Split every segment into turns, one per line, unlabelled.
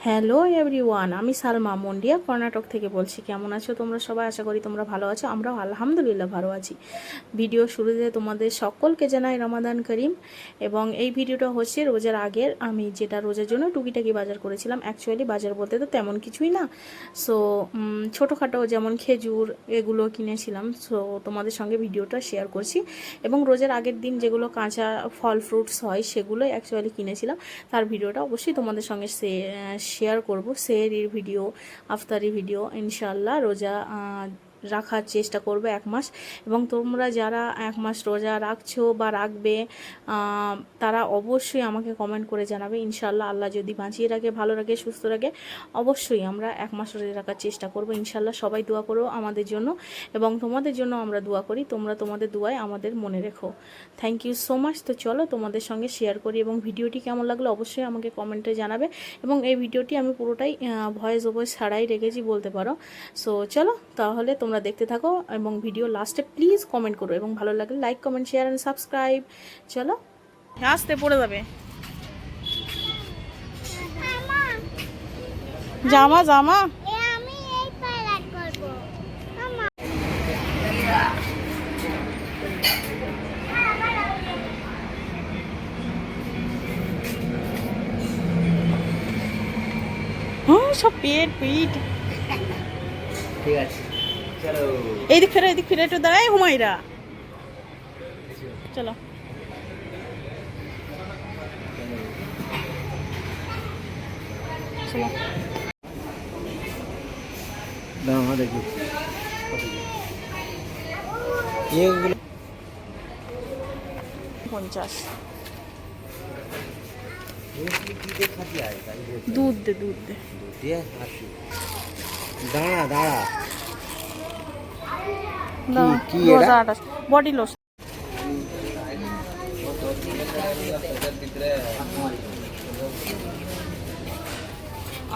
Hello everyone, আমি সালমা মন্ডিয়া কর্ণাটক থেকে বলছি। কেমন আছো তোমরা সবাই? আশা করি তোমরা ভালো আছো। আমরাও আলহামদুলিল্লাহ ভালো আছি। ভিডিও শুরুতে তোমাদের সকলকে জানাই রমাদান করিম। এবং এই ভিডিওটা হচ্ছে রোজার আগের, আমি যেটা রোজার জন্য টুকিটাকি বাজার করেছিলাম। অ্যাকচুয়ালি বাজার বলতে তো তেমন কিছুই না, সো ছোটোখাটো যেমন খেজুর এগুলো কিনেছিলাম। সো তোমাদের সঙ্গে ভিডিওটা শেয়ার করছি। এবং রোজার আগের দিন যেগুলো কাঁচা ফল ফ্রুটস হয় সেগুলোই অ্যাকচুয়ালি কিনেছিলাম। তার ভিডিওটা অবশ্যই তোমাদের সঙ্গে শেয়ার করব। সেহরির ভিডিও, আফতারি ভিডিও ইনশাল্লাহ রোজা রাখার চেষ্টা করবে 1 মাস। এবং তোমরা যারা 1 মাস রোজা রাখছো বা রাখবে তারা অবশ্যই আমাকে কমেন্ট করে জানাবে। ইনশাল্লাহ আল্লাহ যদি বাঁচিয়ে রাখে, ভালো রাখে, সুস্থ রাখে, অবশ্যই আমরা 1 মাস রোজা রাখার চেষ্টা করব ইনশাল্লাহ। সবাই দোয়া করো আমাদের জন্য এবং তোমাদের জন্য আমরা দোয়া করি। তোমরা তোমাদের দোয়ায় আমাদের মনে রেখো। Thank you so much. তো চলো তোমাদের সঙ্গে শেয়ার করি এবং ভিডিওটি কেমন লাগলো অবশ্যই আমাকে কমেন্টে জানাবে। এবং এই ভিডিওটি আমি পুরোটাই ভয়েস ওভার ছাড়াই রেখেছি বলতে পারো। সো চলো তাহলে তোমরা দেখতে থাকো এবং ভিডিও লাস্টে প্লিজ কমেন্ট করো এবং ভালো লাগলে like, comment, share and subscribe. চলো, আসতে পড়ে যাবে জামা জামা। সব পেট পিট।
ঠিক আছে চলো।
এইদিক ফেরে, এদিক ফিরে একটু দাঁড়াই হুমাইরা। চলো চলো।
দাঁড়া দেখি এগুলো
50
দুধ
দুধ দে, দুধ দে।
দিয়ে হাসি। দাঁড়া দাঁড়া কি এটা?
2028 বডি লোশন।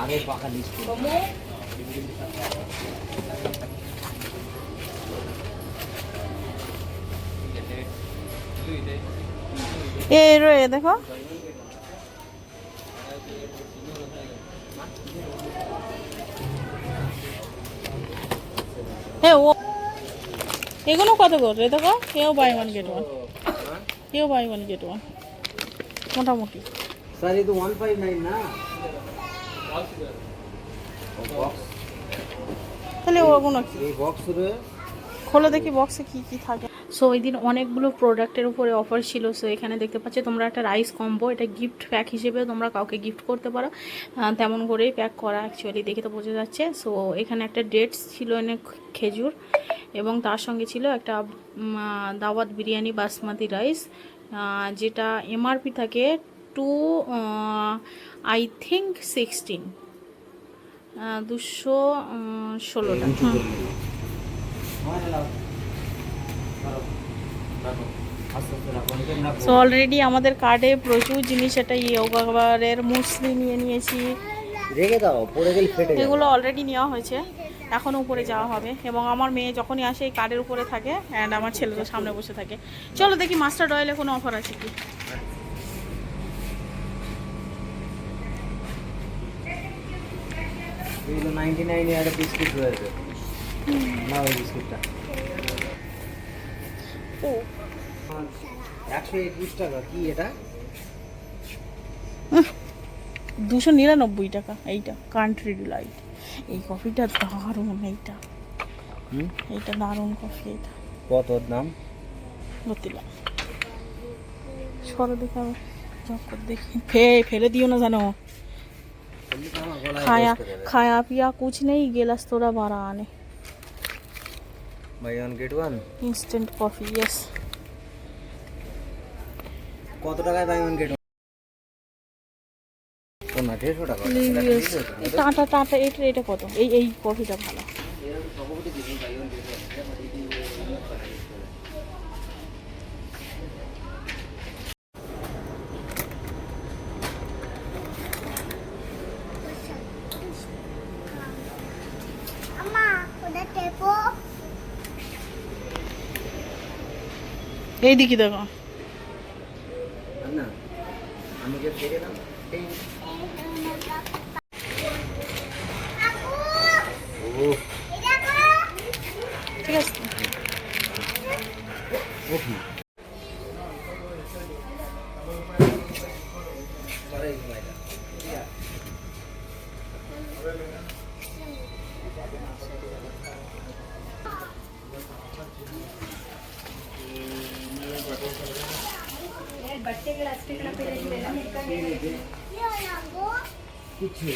আরে পাকা লিস্ট
এই রয়ে দেখো, হ্যাঁ ও এগুলো কত করে দেখো। কেউ বাই ওয়ান গেট ওয়ান, কেউ বাই ওয়ান গেট ওয়ান মোটামুটি।
স্যার ये तो 159 না
তাহলে ওগুলো কি
এই বক্স রে
খোলো দেখি বক্সে কি কি থাকে। সো ওই দিন অনেকগুলো প্রোডাক্টের উপরে অফার ছিল। সো এখানে দেখতে পাচ্ছ তোমরা একটা রাইস কম্বো, এটা গিফট প্যাক হিসেবে তোমরা কাউকে গিফট করতে পারো। তেমন করেই প্যাক করা, অ্যাকচুয়ালি দেখে তো বোঝা যাচ্ছে। সো এখানে একটা ডেটস ছিল, এনে খেজুর, এবং তার সঙ্গে ছিল একটা দাওয়াত বিরিয়ানি বাসমতি রাইস, যেটা এমআরপি থাকে 2 আই থিঙ্ক 216 টাকা। সো অলরেডি আমাদের কার্ডে প্রচুর জিনিস, এটা ইয়োগাবারের মুসলি নিয়ে নিয়েছি,
রেখে দাও, পড়ে গেলে ফেটে যাবে।
এগুলো অলরেডি নেওয়া হয়েছে, এখনও উপরে যাওয়া হবে। এবং আমার মেয়ে যখনই আসে এই কার্ডের উপরে থাকে, অ্যান্ড আমার ছেলে তো সামনে বসে থাকে। চলো দেখি মাস্টার্ড অয়েলে কোনো অফার আছে কি।
এগুলো 99 এর একটা বিস্কিট রয়েছে না, ওই বিস্কিটটা
ও
121 টাকা। কি এটা?
299 টাকা। এইটা কান্ট্রি ডিলাইট, এই কফিটা দারুণ। এইটা দারুণ কফি। এইটা
কত দাম?
লতিলা সরো দেখে আমি চক্কর দেখি। ফেলে দিও না জানো। खाया पिया कुछ नहीं, गिलास थोड़ा बड़ा आने।
Buy one get one
instant coffee, yes.
কত টাকায় বাই ওয়ান গেট ওয়ান? কোন না 150 টাকা?
টাটা টাটা এটা কত? এই কফিটা ভালো। এই দিকে দেখো,
না আমি যে ফেরে দাম किच्छु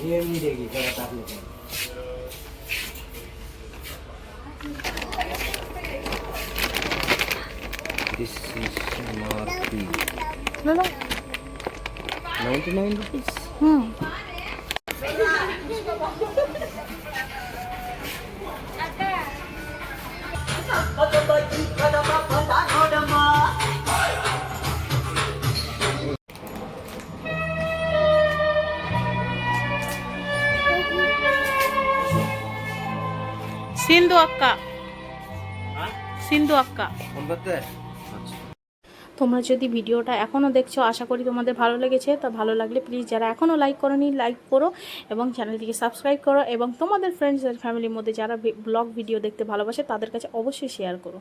ये मिलेगी जरा ताप लेते हैं This is MRP
low low
99 rupees.
সিন্ধু আক্কা সিন্ধু আক্কা
আচ্ছা
তোমরা যদি ভিডিওটা এখনও দেখছো আশা করি তোমাদের ভালো লেগেছে। তা ভালো লাগলে প্লিজ যারা এখনও লাইক করোনি লাইক করো এবং চ্যানেলটিকে সাবস্ক্রাইব করো এবং তোমাদের ফ্রেন্ডস আর ফ্যামিলির মধ্যে যারা ব্লগ ভিডিও দেখতে ভালোবাসে তাদের কাছে অবশ্যই শেয়ার করো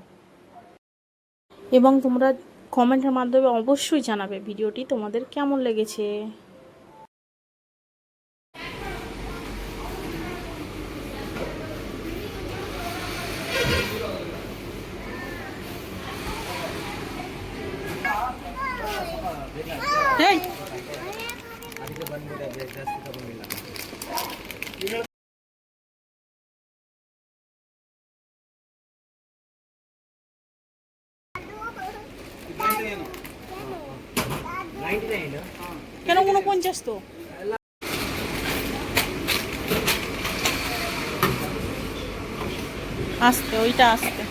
এবং তোমরা কমেন্টের মাধ্যমে অবশ্যই জানাবে ভিডিওটি তোমাদের কেমন লেগেছে। এই
आधी का बन मिला 10 का बन मिला
কেন 49 তো আসতে ওইটা আসতে